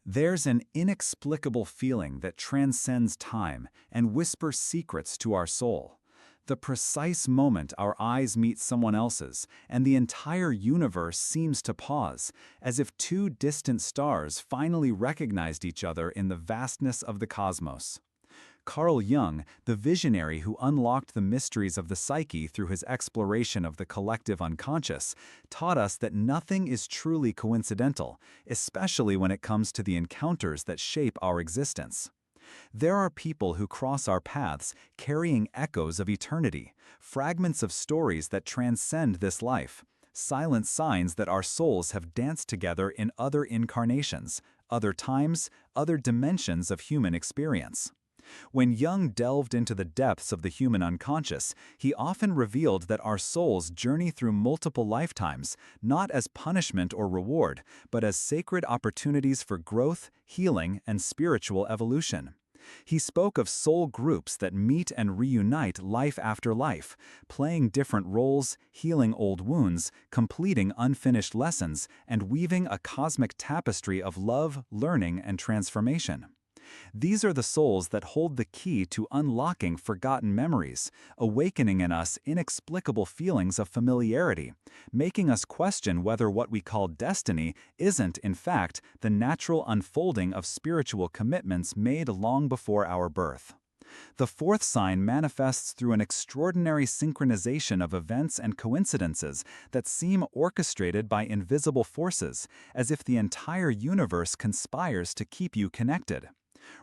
There's an inexplicable feeling that transcends time and whispers secrets to our soul. The precise moment our eyes meet someone else's, and the entire universe seems to pause, as if two distant stars finally recognized each other in the vastness of the cosmos. Carl Jung, the visionary who unlocked the mysteries of the psyche through his exploration of the collective unconscious, taught us that nothing is truly coincidental, especially when it comes to the encounters that shape our existence. There are people who cross our paths carrying echoes of eternity, fragments of stories that transcend this life, silent signs that our souls have danced together in other incarnations, other times, other dimensions of human experience. When Jung delved into the depths of the human unconscious, he often revealed that our souls journey through multiple lifetimes, not as punishment or reward, but as sacred opportunities for growth, healing, and spiritual evolution. He spoke of soul groups that meet and reunite life after life, playing different roles, healing old wounds, completing unfinished lessons, and weaving a cosmic tapestry of love, learning, and transformation. These are the souls that hold the key to unlocking forgotten memories, awakening in us inexplicable feelings of familiarity, making us question whether what we call destiny isn't, in fact, the natural unfolding of spiritual commitments made long before our birth. The fourth sign manifests through an extraordinary synchronization of events and coincidences that seem orchestrated by invisible forces, as if the entire universe conspires to keep you connected.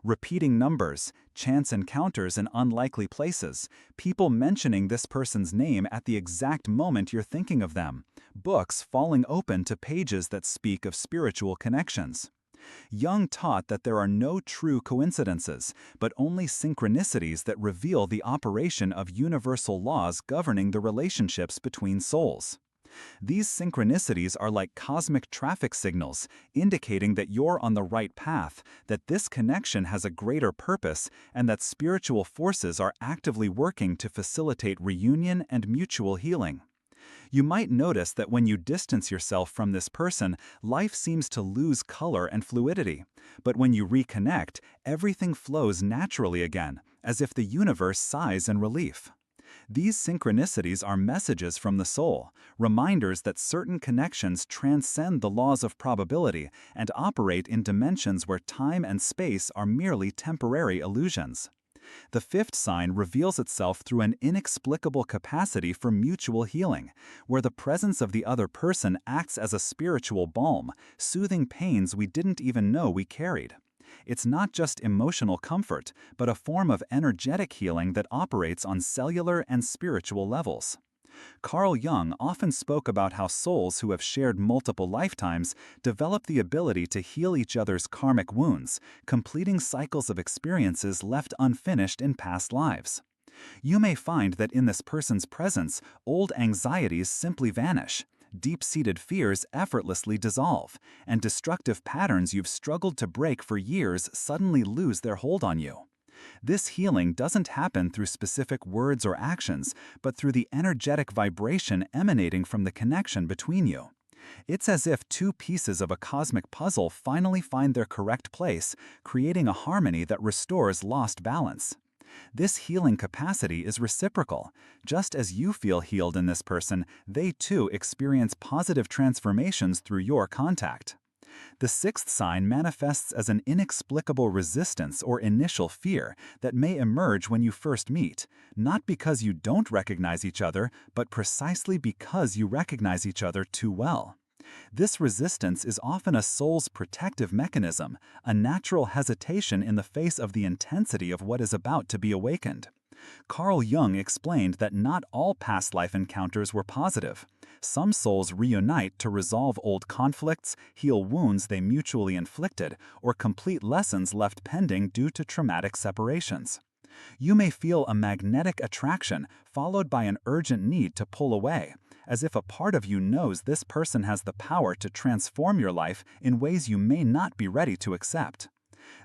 Repeating numbers, chance encounters in unlikely places, people mentioning this person's name at the exact moment you're thinking of them, books falling open to pages that speak of spiritual connections. Jung taught that there are no true coincidences, but only synchronicities that reveal the operation of universal laws governing the relationships between souls. These synchronicities are like cosmic traffic signals, indicating that you're on the right path, that this connection has a greater purpose, and that spiritual forces are actively working to facilitate reunion and mutual healing. You might notice that when you distance yourself from this person, life seems to lose color and fluidity. But when you reconnect, everything flows naturally again, as if the universe sighs in relief. These synchronicities are messages from the soul, reminders that certain connections transcend the laws of probability and operate in dimensions where time and space are merely temporary illusions. The fifth sign reveals itself through an inexplicable capacity for mutual healing, where the presence of the other person acts as a spiritual balm, soothing pains we didn't even know we carried. It's not just emotional comfort, but a form of energetic healing that operates on cellular and spiritual levels. Carl Jung often spoke about how souls who have shared multiple lifetimes develop the ability to heal each other's karmic wounds, completing cycles of experiences left unfinished in past lives. You may find that in this person's presence, old anxieties simply vanish. Deep-seated fears effortlessly dissolve, and destructive patterns you've struggled to break for years suddenly lose their hold on you. This healing doesn't happen through specific words or actions, but through the energetic vibration emanating from the connection between you. It's as if two pieces of a cosmic puzzle finally find their correct place, creating a harmony that restores lost balance. This healing capacity is reciprocal. Just as you feel healed in this person, they too experience positive transformations through your contact. The sixth sign manifests as an inexplicable resistance or initial fear that may emerge when you first meet, not because you don't recognize each other, but precisely because you recognize each other too well. This resistance is often a soul's protective mechanism, a natural hesitation in the face of the intensity of what is about to be awakened. Carl Jung explained that not all past life encounters were positive. Some souls reunite to resolve old conflicts, heal wounds they mutually inflicted, or complete lessons left pending due to traumatic separations. You may feel a magnetic attraction followed by an urgent need to pull away, as if a part of you knows this person has the power to transform your life in ways you may not be ready to accept.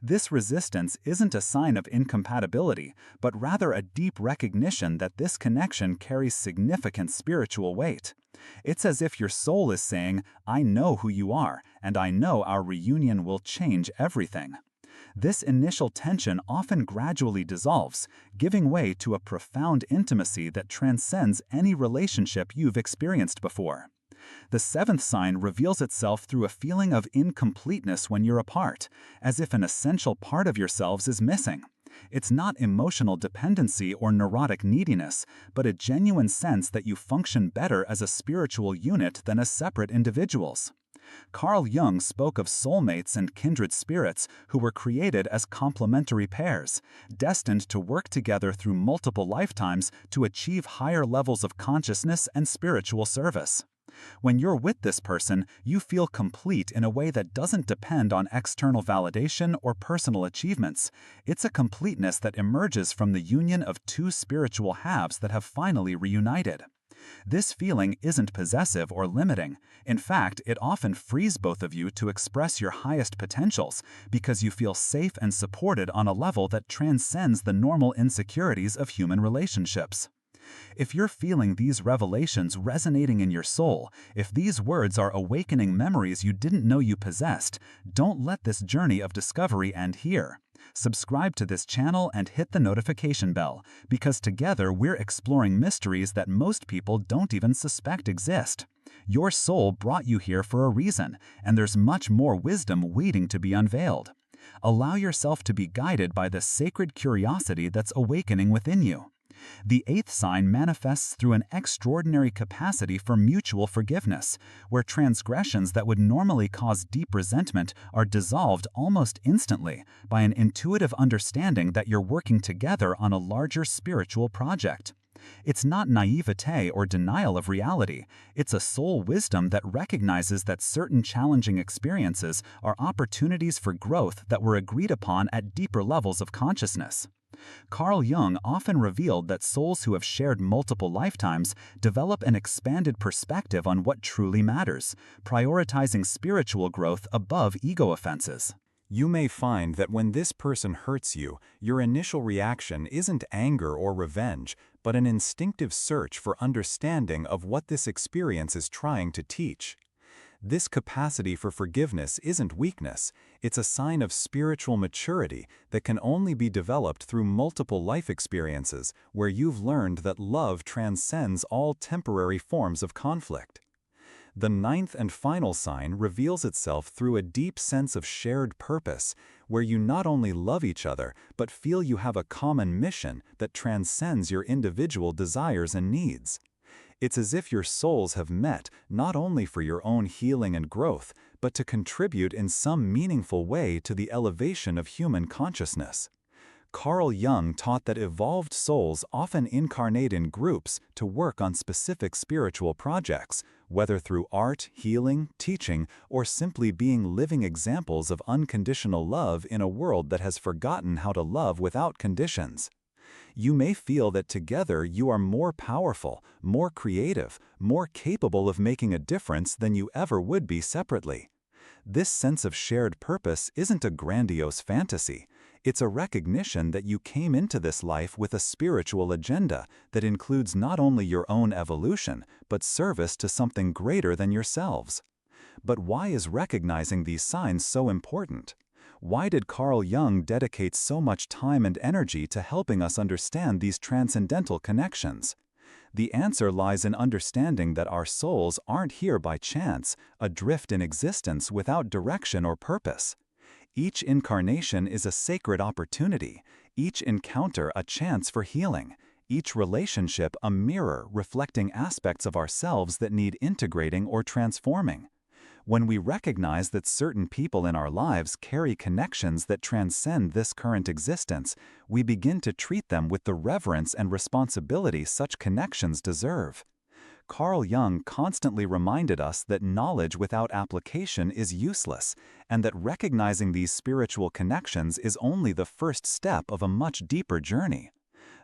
This resistance isn't a sign of incompatibility, but rather a deep recognition that this connection carries significant spiritual weight. It's as if your soul is saying, "I know who you are, and I know our reunion will change everything." This initial tension often gradually dissolves, giving way to a profound intimacy that transcends any relationship you've experienced before. The seventh sign reveals itself through a feeling of incompleteness when you're apart, as if an essential part of yourselves is missing. It's not emotional dependency or neurotic neediness, but a genuine sense that you function better as a spiritual unit than as separate individuals. Carl Jung spoke of soulmates and kindred spirits who were created as complementary pairs, destined to work together through multiple lifetimes to achieve higher levels of consciousness and spiritual service. When you're with this person, you feel complete in a way that doesn't depend on external validation or personal achievements. It's a completeness that emerges from the union of two spiritual halves that have finally reunited. This feeling isn't possessive or limiting. In fact, it often frees both of you to express your highest potentials because you feel safe and supported on a level that transcends the normal insecurities of human relationships. If you're feeling these revelations resonating in your soul, if these words are awakening memories you didn't know you possessed, don't let this journey of discovery end here. Subscribe to this channel and hit the notification bell, because together we're exploring mysteries that most people don't even suspect exist. Your soul brought you here for a reason, and there's much more wisdom waiting to be unveiled. Allow yourself to be guided by the sacred curiosity that's awakening within you. The eighth sign manifests through an extraordinary capacity for mutual forgiveness, where transgressions that would normally cause deep resentment are dissolved almost instantly by an intuitive understanding that you're working together on a larger spiritual project. It's not naivete or denial of reality. It's a soul wisdom that recognizes that certain challenging experiences are opportunities for growth that were agreed upon at deeper levels of consciousness. Carl Jung often revealed that souls who have shared multiple lifetimes develop an expanded perspective on what truly matters, prioritizing spiritual growth above ego offenses. You may find that when this person hurts you, your initial reaction isn't anger or revenge, but an instinctive search for understanding of what this experience is trying to teach. This capacity for forgiveness isn't weakness, it's a sign of spiritual maturity that can only be developed through multiple life experiences where you've learned that love transcends all temporary forms of conflict. The ninth and final sign reveals itself through a deep sense of shared purpose, where you not only love each other, but feel you have a common mission that transcends your individual desires and needs. It's as if your souls have met not only for your own healing and growth, but to contribute in some meaningful way to the elevation of human consciousness. Carl Jung taught that evolved souls often incarnate in groups to work on specific spiritual projects, whether through art, healing, teaching, or simply being living examples of unconditional love in a world that has forgotten how to love without conditions. You may feel that together you are more powerful, more creative, more capable of making a difference than you ever would be separately. This sense of shared purpose isn't a grandiose fantasy. It's a recognition that you came into this life with a spiritual agenda that includes not only your own evolution, but service to something greater than yourselves. But why is recognizing these signs so important? Why did Carl Jung dedicate so much time and energy to helping us understand these transcendental connections? The answer lies in understanding that our souls aren't here by chance, adrift in existence without direction or purpose. Each incarnation is a sacred opportunity, each encounter a chance for healing, each relationship a mirror reflecting aspects of ourselves that need integrating or transforming. When we recognize that certain people in our lives carry connections that transcend this current existence, we begin to treat them with the reverence and responsibility such connections deserve. Carl Jung constantly reminded us that knowledge without application is useless, and that recognizing these spiritual connections is only the first step of a much deeper journey.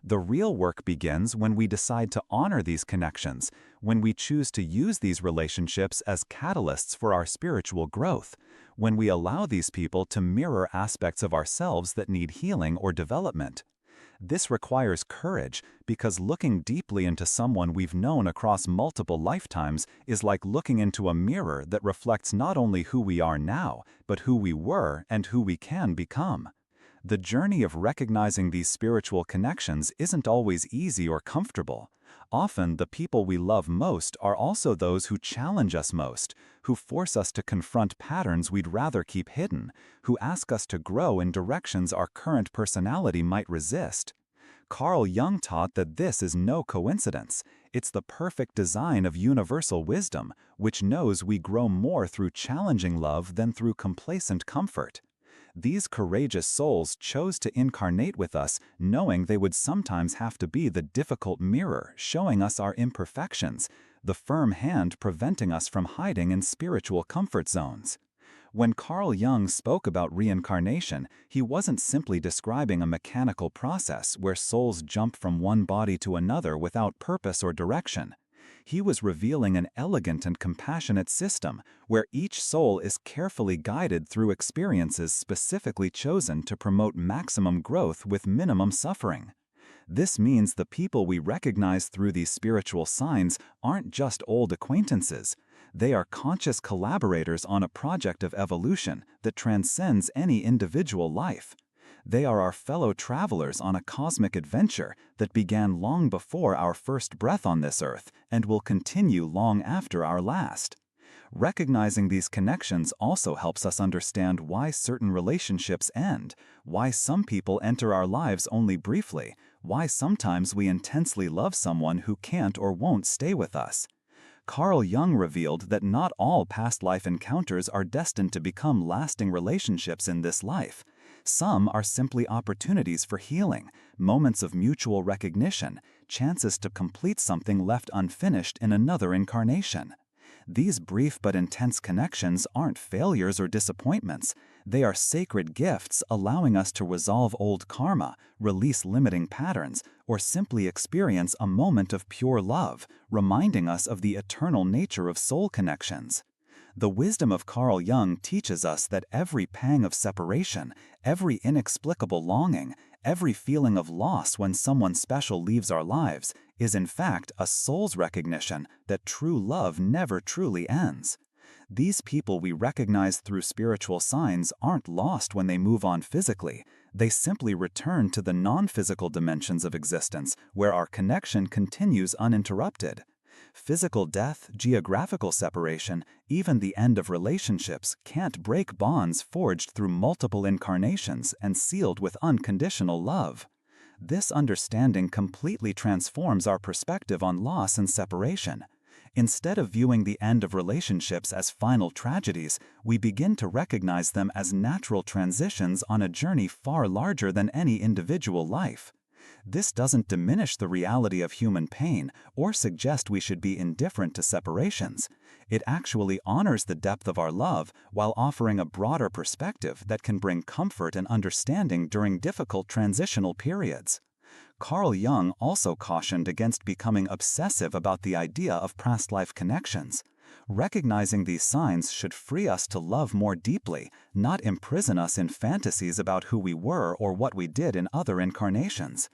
The real work begins when we decide to honor these connections, when we choose to use these relationships as catalysts for our spiritual growth, when we allow these people to mirror aspects of ourselves that need healing or development. This requires courage because looking deeply into someone we've known across multiple lifetimes is like looking into a mirror that reflects not only who we are now, but who we were and who we can become. The journey of recognizing these spiritual connections isn't always easy or comfortable. Often, the people we love most are also those who challenge us most, who force us to confront patterns we'd rather keep hidden, who ask us to grow in directions our current personality might resist. Carl Jung taught that this is no coincidence. It's the perfect design of universal wisdom, which knows we grow more through challenging love than through complacent comfort. These courageous souls chose to incarnate with us, knowing they would sometimes have to be the difficult mirror showing us our imperfections, the firm hand preventing us from hiding in spiritual comfort zones. When Carl Jung spoke about reincarnation, he wasn't simply describing a mechanical process where souls jump from one body to another without purpose or direction. He was revealing an elegant and compassionate system where each soul is carefully guided through experiences specifically chosen to promote maximum growth with minimum suffering. This means the people we recognize through these spiritual signs aren't just old acquaintances. They are conscious collaborators on a project of evolution that transcends any individual life. They are our fellow travelers on a cosmic adventure that began long before our first breath on this earth and will continue long after our last. Recognizing these connections also helps us understand why certain relationships end, why some people enter our lives only briefly, why sometimes we intensely love someone who can't or won't stay with us. Carl Jung revealed that not all past life encounters are destined to become lasting relationships in this life. Some are simply opportunities for healing, moments of mutual recognition, chances to complete something left unfinished in another incarnation. These brief but intense connections aren't failures or disappointments. They are sacred gifts allowing us to resolve old karma, release limiting patterns, or simply experience a moment of pure love, reminding us of the eternal nature of soul connections. The wisdom of Carl Jung teaches us that every pang of separation, every inexplicable longing, every feeling of loss when someone special leaves our lives is in fact a soul's recognition that true love never truly ends. These people we recognize through spiritual signs aren't lost when they move on physically. They simply return to the non-physical dimensions of existence where our connection continues uninterrupted. Physical death, geographical separation, even the end of relationships can't break bonds forged through multiple incarnations and sealed with unconditional love. This understanding completely transforms our perspective on loss and separation. Instead of viewing the end of relationships as final tragedies, we begin to recognize them as natural transitions on a journey far larger than any individual life. This doesn't diminish the reality of human pain or suggest we should be indifferent to separations. It actually honors the depth of our love while offering a broader perspective that can bring comfort and understanding during difficult transitional periods. Carl Jung also cautioned against becoming obsessive about the idea of past life connections. Recognizing these signs should free us to love more deeply, not imprison us in fantasies about who we were or what we did in other incarnations.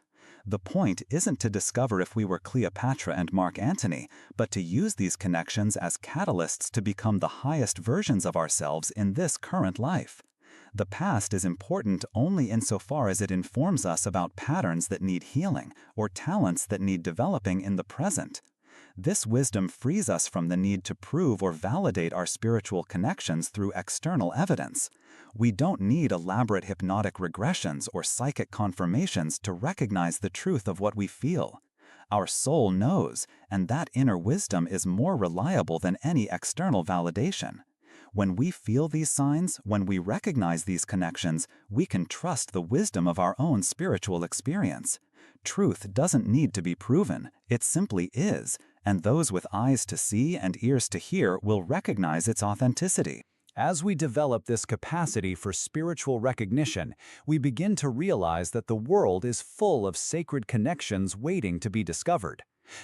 The point isn't to discover if we were Cleopatra and Mark Antony, but to use these connections as catalysts to become the highest versions of ourselves in this current life. The past is important only insofar as it informs us about patterns that need healing or talents that need developing in the present. This wisdom frees us from the need to prove or validate our spiritual connections through external evidence. We don't need elaborate hypnotic regressions or psychic confirmations to recognize the truth of what we feel. Our soul knows, and that inner wisdom is more reliable than any external validation. When we feel these signs, when we recognize these connections, we can trust the wisdom of our own spiritual experience. Truth doesn't need to be proven, it simply is, and those with eyes to see and ears to hear will recognize its authenticity. As we develop this capacity for spiritual recognition, we begin to realize that the world is full of sacred connections waiting to be discovered.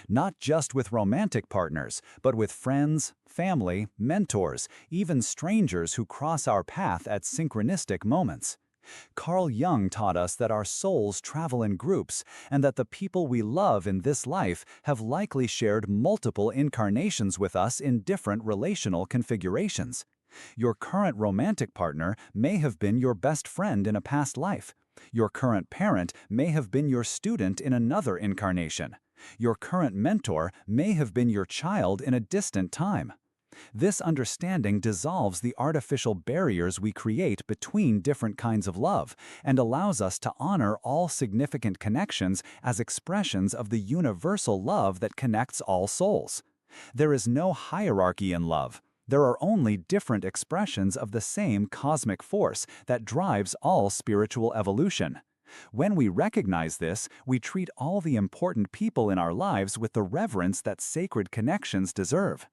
Not just with romantic partners, but with friends, family, mentors, even strangers who cross our path at synchronistic moments. Carl Jung taught us that our souls travel in groups and that the people we love in this life have likely shared multiple incarnations with us in different relational configurations. Your current romantic partner may have been your best friend in a past life. Your current parent may have been your student in another incarnation. Your current mentor may have been your child in a distant time. This understanding dissolves the artificial barriers we create between different kinds of love and allows us to honor all significant connections as expressions of the universal love that connects all souls. There is no hierarchy in love. There are only different expressions of the same cosmic force that drives all spiritual evolution. When we recognize this, we treat all the important people in our lives with the reverence that sacred connections deserve.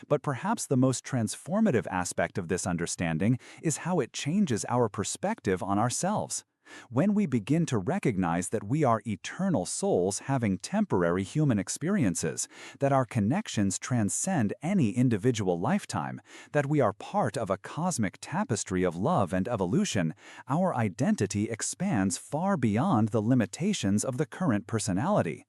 But perhaps the most transformative aspect of this understanding is how it changes our perspective on ourselves. When we begin to recognize that we are eternal souls having temporary human experiences, that our connections transcend any individual lifetime, that we are part of a cosmic tapestry of love and evolution, our identity expands far beyond the limitations of the current personality.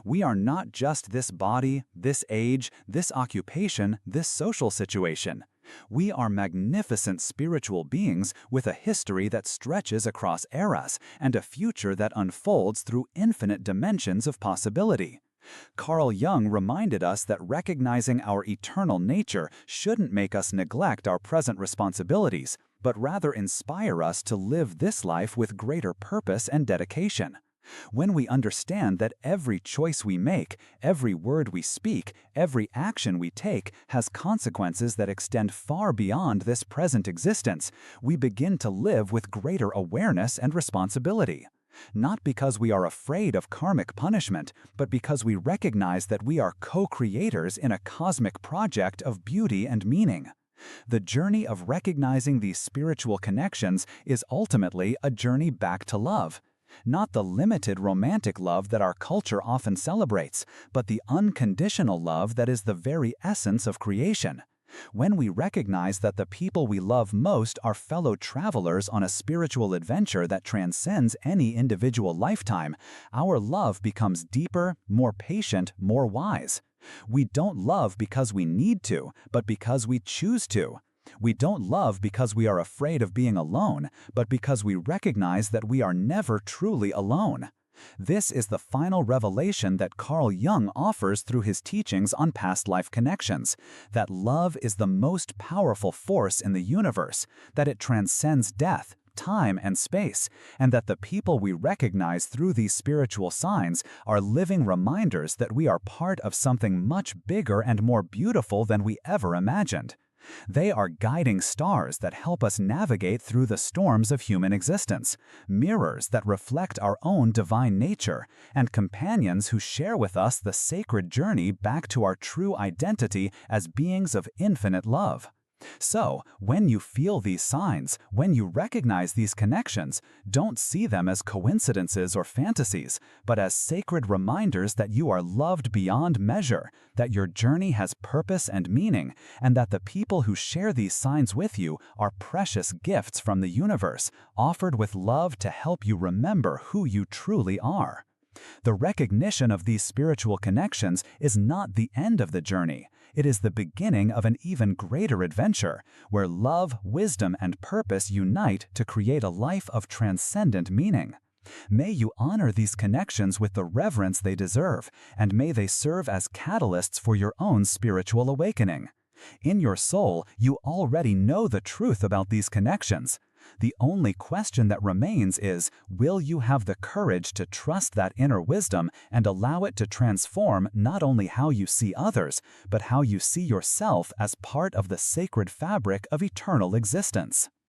We are not just this body, this age, this occupation, this social situation. We are magnificent spiritual beings with a history that stretches across eras and a future that unfolds through infinite dimensions of possibility. Carl Jung reminded us that recognizing our eternal nature shouldn't make us neglect our present responsibilities, but rather inspire us to live this life with greater purpose and dedication. When we understand that every choice we make, every word we speak, every action we take has consequences that extend far beyond this present existence, we begin to live with greater awareness and responsibility. Not because we are afraid of karmic punishment, but because we recognize that we are co-creators in a cosmic project of beauty and meaning. The journey of recognizing these spiritual connections is ultimately a journey back to love. Not the limited romantic love that our culture often celebrates, but the unconditional love that is the very essence of creation. When we recognize that the people we love most are fellow travelers on a spiritual adventure that transcends any individual lifetime, our love becomes deeper, more patient, more wise. We don't love because we need to, but because we choose to. We don't love because we are afraid of being alone, but because we recognize that we are never truly alone. This is the final revelation that Carl Jung offers through his teachings on past life connections, that love is the most powerful force in the universe, that it transcends death, time, and space, and that the people we recognize through these spiritual signs are living reminders that we are part of something much bigger and more beautiful than we ever imagined. They are guiding stars that help us navigate through the storms of human existence, mirrors that reflect our own divine nature, and companions who share with us the sacred journey back to our true identity as beings of infinite love. So, when you feel these signs, when you recognize these connections, don't see them as coincidences or fantasies, but as sacred reminders that you are loved beyond measure, that your journey has purpose and meaning, and that the people who share these signs with you are precious gifts from the universe, offered with love to help you remember who you truly are. The recognition of these spiritual connections is not the end of the journey. It is the beginning of an even greater adventure, where love, wisdom, and purpose unite to create a life of transcendent meaning. May you honor these connections with the reverence they deserve, and may they serve as catalysts for your own spiritual awakening. In your soul, you already know the truth about these connections. The only question that remains is, will you have the courage to trust that inner wisdom and allow it to transform not only how you see others, but how you see yourself as part of the sacred fabric of eternal existence?